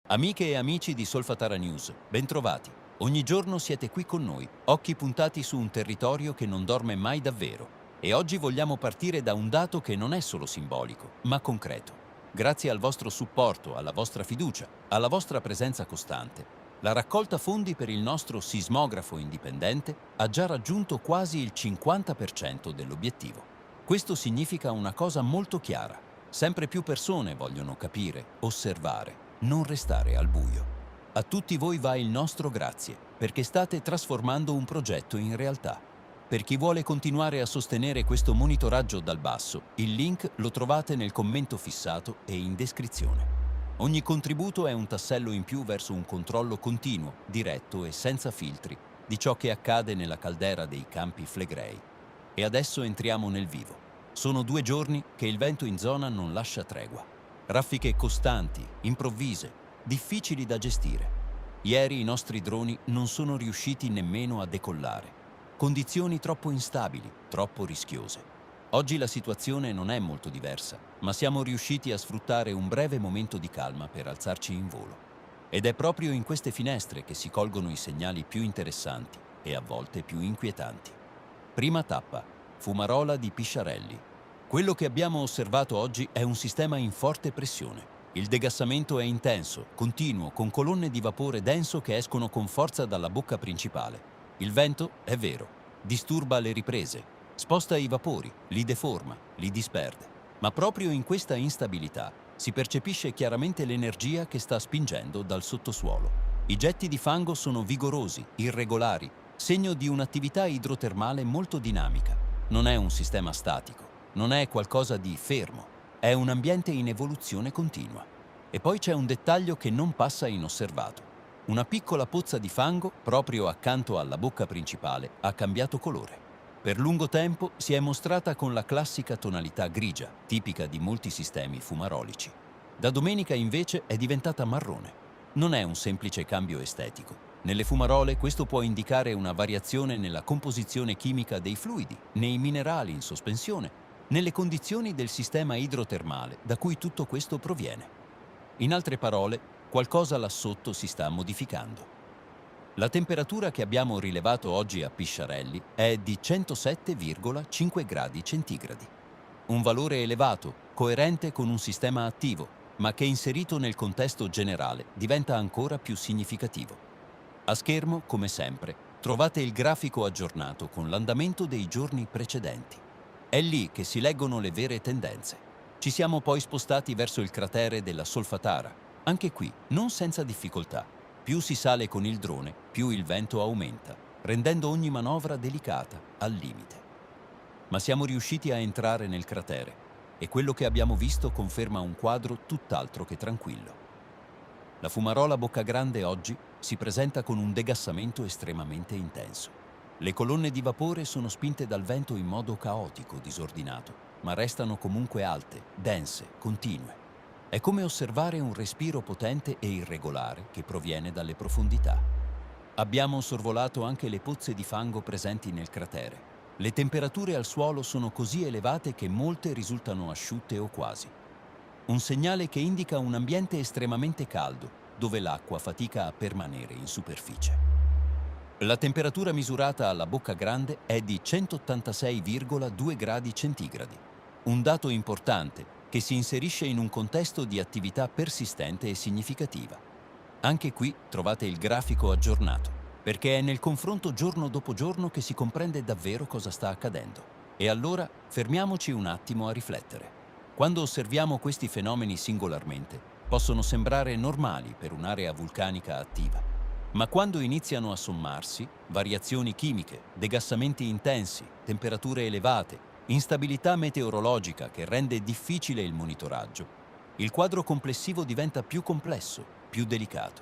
Amiche e amici di Solfatara News, bentrovati. Ogni giorno siete qui con noi, occhi puntati su un territorio che non dorme mai davvero. E oggi vogliamo partire da un dato che non è solo simbolico, ma concreto. Grazie al vostro supporto, alla vostra fiducia, alla vostra presenza costante, la raccolta fondi per il nostro sismografo indipendente ha già raggiunto quasi il 50% dell'obiettivo. Questo significa una cosa molto chiara. Sempre più persone vogliono capire, osservare, non restare al buio. A tutti voi va il nostro grazie, perché state trasformando un progetto in realtà. Per chi vuole continuare a sostenere questo monitoraggio dal basso, il link lo trovate nel commento fissato e in descrizione. Ogni contributo è un tassello in più verso un controllo continuo, diretto e senza filtri di ciò che accade nella caldera dei Campi Flegrei. E adesso entriamo nel vivo. Sono 2 giorni che il vento in zona non lascia tregua. Raffiche costanti, improvvise, difficili da gestire. Ieri i nostri droni non sono riusciti nemmeno a decollare. Condizioni troppo instabili, troppo rischiose. Oggi la situazione non è molto diversa, ma siamo riusciti a sfruttare un breve momento di calma per alzarci in volo. Ed è proprio in queste finestre che si colgono i segnali più interessanti e a volte più inquietanti. Prima tappa, Fumarola di Pisciarelli. Quello che abbiamo osservato oggi è un sistema in forte pressione. Il degassamento è intenso, continuo, con colonne di vapore denso che escono con forza dalla bocca principale. Il vento, è vero, disturba le riprese, sposta i vapori, li deforma, li disperde. Ma proprio in questa instabilità si percepisce chiaramente l'energia che sta spingendo dal sottosuolo. I getti di fango sono vigorosi, irregolari, segno di un'attività idrotermale molto dinamica. Non è un sistema statico, non è qualcosa di fermo, è un ambiente in evoluzione continua. E poi c'è un dettaglio che non passa inosservato. Una piccola pozza di fango, proprio accanto alla bocca principale, ha cambiato colore. Per lungo tempo si è mostrata con la classica tonalità grigia, tipica di molti sistemi fumarolici. Da domenica invece è diventata marrone. Non è un semplice cambio estetico. Nelle fumarole questo può indicare una variazione nella composizione chimica dei fluidi, nei minerali in sospensione, nelle condizioni del sistema idrotermale da cui tutto questo proviene. In altre parole, qualcosa là sotto si sta modificando. La temperatura che abbiamo rilevato oggi a Pisciarelli è di 107,5 gradi centigradi. Un valore elevato, coerente con un sistema attivo, ma che inserito nel contesto generale diventa ancora più significativo. A schermo, come sempre, trovate il grafico aggiornato con l'andamento dei giorni precedenti. È lì che si leggono le vere tendenze. Ci siamo poi spostati verso il cratere della Solfatara, anche qui non senza difficoltà. Più si sale con il drone, più il vento aumenta, rendendo ogni manovra delicata, al limite. Ma siamo riusciti a entrare nel cratere e quello che abbiamo visto conferma un quadro tutt'altro che tranquillo. La Fumarola Boccagrande oggi si presenta con un degassamento estremamente intenso. Le colonne di vapore sono spinte dal vento in modo caotico, disordinato, ma restano comunque alte, dense, continue. È come osservare un respiro potente e irregolare che proviene dalle profondità. Abbiamo sorvolato anche le pozze di fango presenti nel cratere. Le temperature al suolo sono così elevate che molte risultano asciutte o quasi. Un segnale che indica un ambiente estremamente caldo, dove l'acqua fatica a permanere in superficie. La temperatura misurata alla Boccagrande è di 186,2 gradi centigradi, un dato importante che si inserisce in un contesto di attività persistente e significativa. Anche qui trovate il grafico aggiornato, perché è nel confronto giorno dopo giorno che si comprende davvero cosa sta accadendo. E allora fermiamoci un attimo a riflettere. Quando osserviamo questi fenomeni singolarmente, possono sembrare normali per un'area vulcanica attiva. Ma quando iniziano a sommarsi, variazioni chimiche, degassamenti intensi, temperature elevate, instabilità meteorologica che rende difficile il monitoraggio, il quadro complessivo diventa più complesso, più delicato.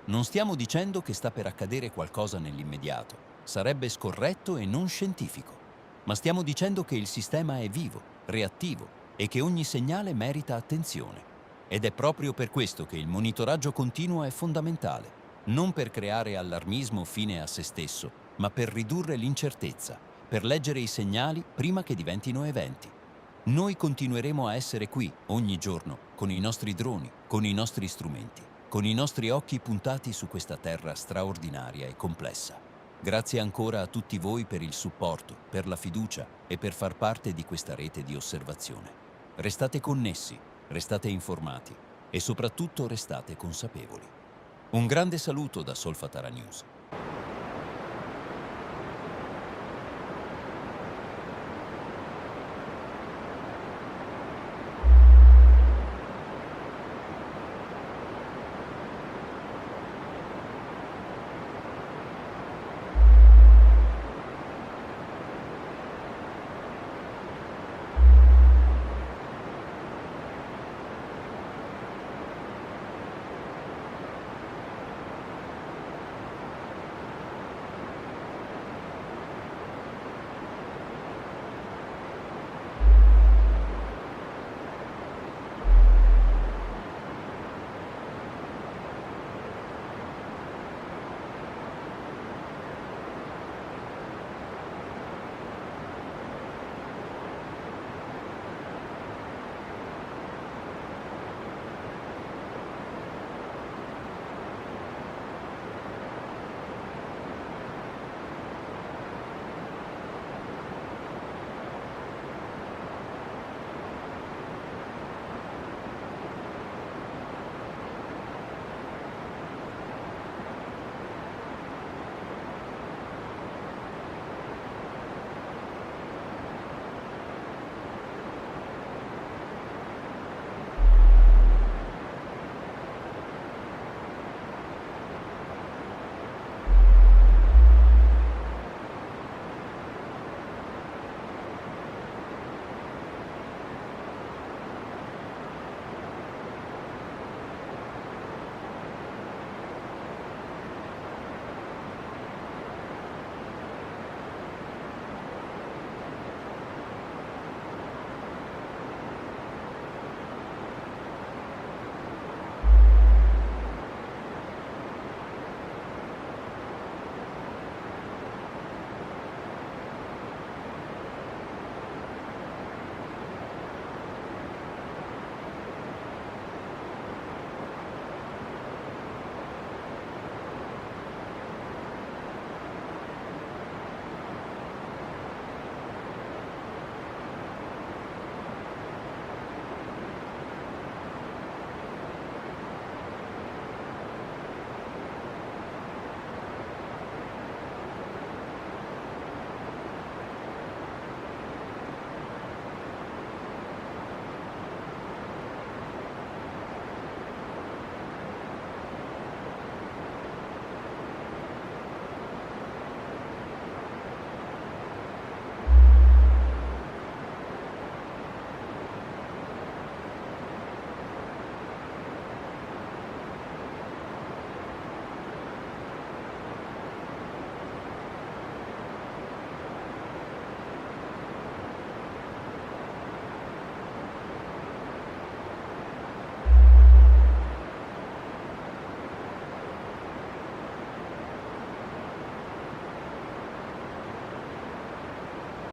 Non stiamo dicendo che sta per accadere qualcosa nell'immediato, sarebbe scorretto e non scientifico, ma stiamo dicendo che il sistema è vivo, reattivo e che ogni segnale merita attenzione. Ed è proprio per questo che il monitoraggio continuo è fondamentale, non per creare allarmismo fine a se stesso, ma per ridurre l'incertezza, per leggere i segnali prima che diventino eventi. Noi continueremo a essere qui ogni giorno, con i nostri droni, con i nostri strumenti. con i nostri occhi puntati su questa terra straordinaria e complessa. Grazie ancora a tutti voi per il supporto, per la fiducia e per far parte di questa rete di osservazione. Restate connessi, restate informati e soprattutto restate consapevoli. Un grande saluto da Solfatara News.